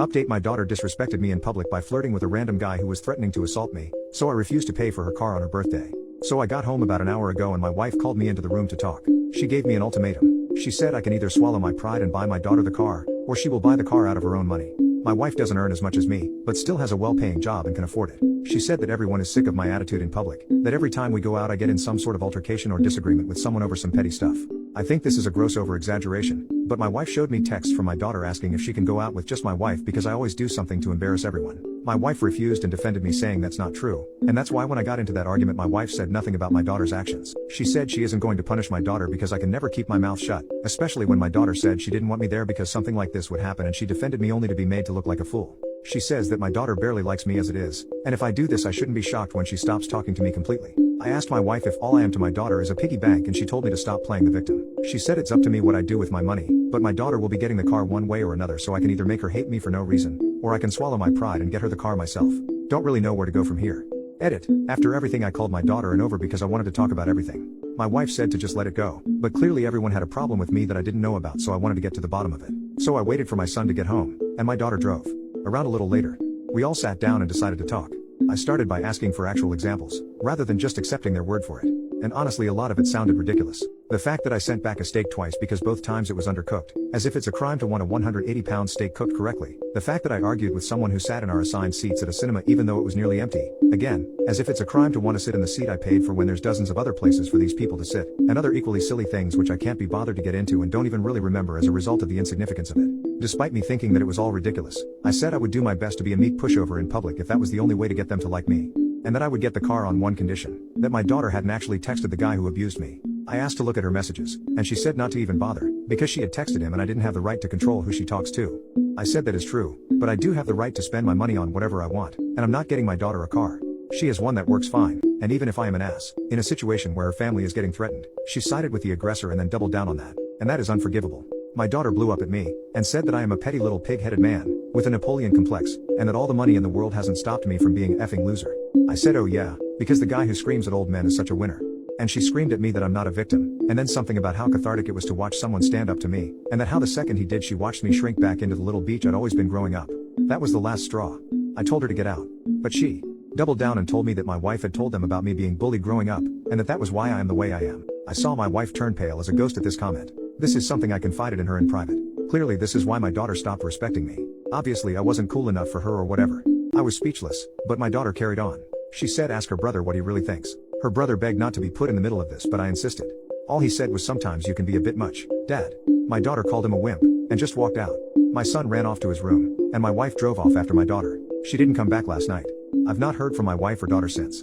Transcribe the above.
Update: my daughter disrespected me in public by flirting with a random guy who was threatening to assault me, so I refused to pay for her car on her birthday. So I got home about an hour ago and my wife called me into the room to talk. She gave me an ultimatum. She said I can either swallow my pride and buy my daughter the car, or she will buy the car out of her own money. My wife doesn't earn as much as me, but still has a well-paying job and can afford it. She said that everyone is sick of my attitude in public, that every time we go out I get in some sort of altercation or disagreement with someone over some petty stuff. I think this is a gross over-exaggeration, but my wife showed me texts from my daughter asking if she can go out with just my wife because I always do something to embarrass everyone. My wife refused and defended me saying that's not true, and that's why when I got into that argument my wife said nothing about my daughter's actions. She said she isn't going to punish my daughter because I can never keep my mouth shut, especially when my daughter said she didn't want me there because something like this would happen, and she defended me only to be made to look like a fool. She says that my daughter barely likes me as it is, and if I do this I shouldn't be shocked when she stops talking to me completely. I asked my wife if all I am to my daughter is a piggy bank and she told me to stop playing the victim. She said it's up to me what I do with my money, but my daughter will be getting the car one way or another, so I can either make her hate me for no reason, or I can swallow my pride and get her the car myself. Don't really know where to go from here. Edit. After everything I called my daughter and over because I wanted to talk about everything. My wife said to just let it go, but clearly everyone had a problem with me that I didn't know about, so I wanted to get to the bottom of it. So I waited for my son to get home, and my daughter drove. Around a little later, we all sat down and decided to talk. I started by asking for actual examples, rather than just accepting their word for it. And honestly a lot of it sounded ridiculous. The fact that I sent back a steak twice because both times it was undercooked, as if it's a crime to want a 180-pound steak cooked correctly. The fact that I argued with someone who sat in our assigned seats at a cinema even though it was nearly empty. Again, as if it's a crime to want to sit in the seat I paid for when there's dozens of other places for these people to sit. And other equally silly things which I can't be bothered to get into and don't even really remember as a result of the insignificance of it. Despite me thinking that it was all ridiculous, I said I would do my best to be a meek pushover in public if that was the only way to get them to like me. And that I would get the car on one condition: that my daughter hadn't actually texted the guy who abused me. I asked to look at her messages, and she said not to even bother, because she had texted him and I didn't have the right to control who she talks to. I said that is true, but I do have the right to spend my money on whatever I want, and I'm not getting my daughter a car. She has one that works fine, and even if I am an ass, in a situation where her family is getting threatened, she sided with the aggressor and then doubled down on that. And that is unforgivable. My daughter blew up at me, and said that I am a petty little pig-headed man, with a Napoleon complex, and that all the money in the world hasn't stopped me from being an effing loser. I said oh yeah, because the guy who screams at old men is such a winner. And she screamed at me that I'm not a victim, and then something about how cathartic it was to watch someone stand up to me, and that how the second he did she watched me shrink back into the little beach I'd always been growing up. That was the last straw. I told her to get out, but she doubled down and told me that my wife had told them about me being bullied growing up, and that was why I am the way I am. I saw my wife turn pale as a ghost at this comment. This is something I confided in her in private. Clearly this is why my daughter stopped respecting me. Obviously I wasn't cool enough for her or whatever. I was speechless, but my daughter carried on. She said ask her brother what he really thinks. Her brother begged not to be put in the middle of this, but I insisted. All he said was sometimes you can be a bit much, Dad. My daughter called him a wimp, and just walked out. My son ran off to his room, and my wife drove off after my daughter. She didn't come back last night. I've not heard from my wife or daughter since.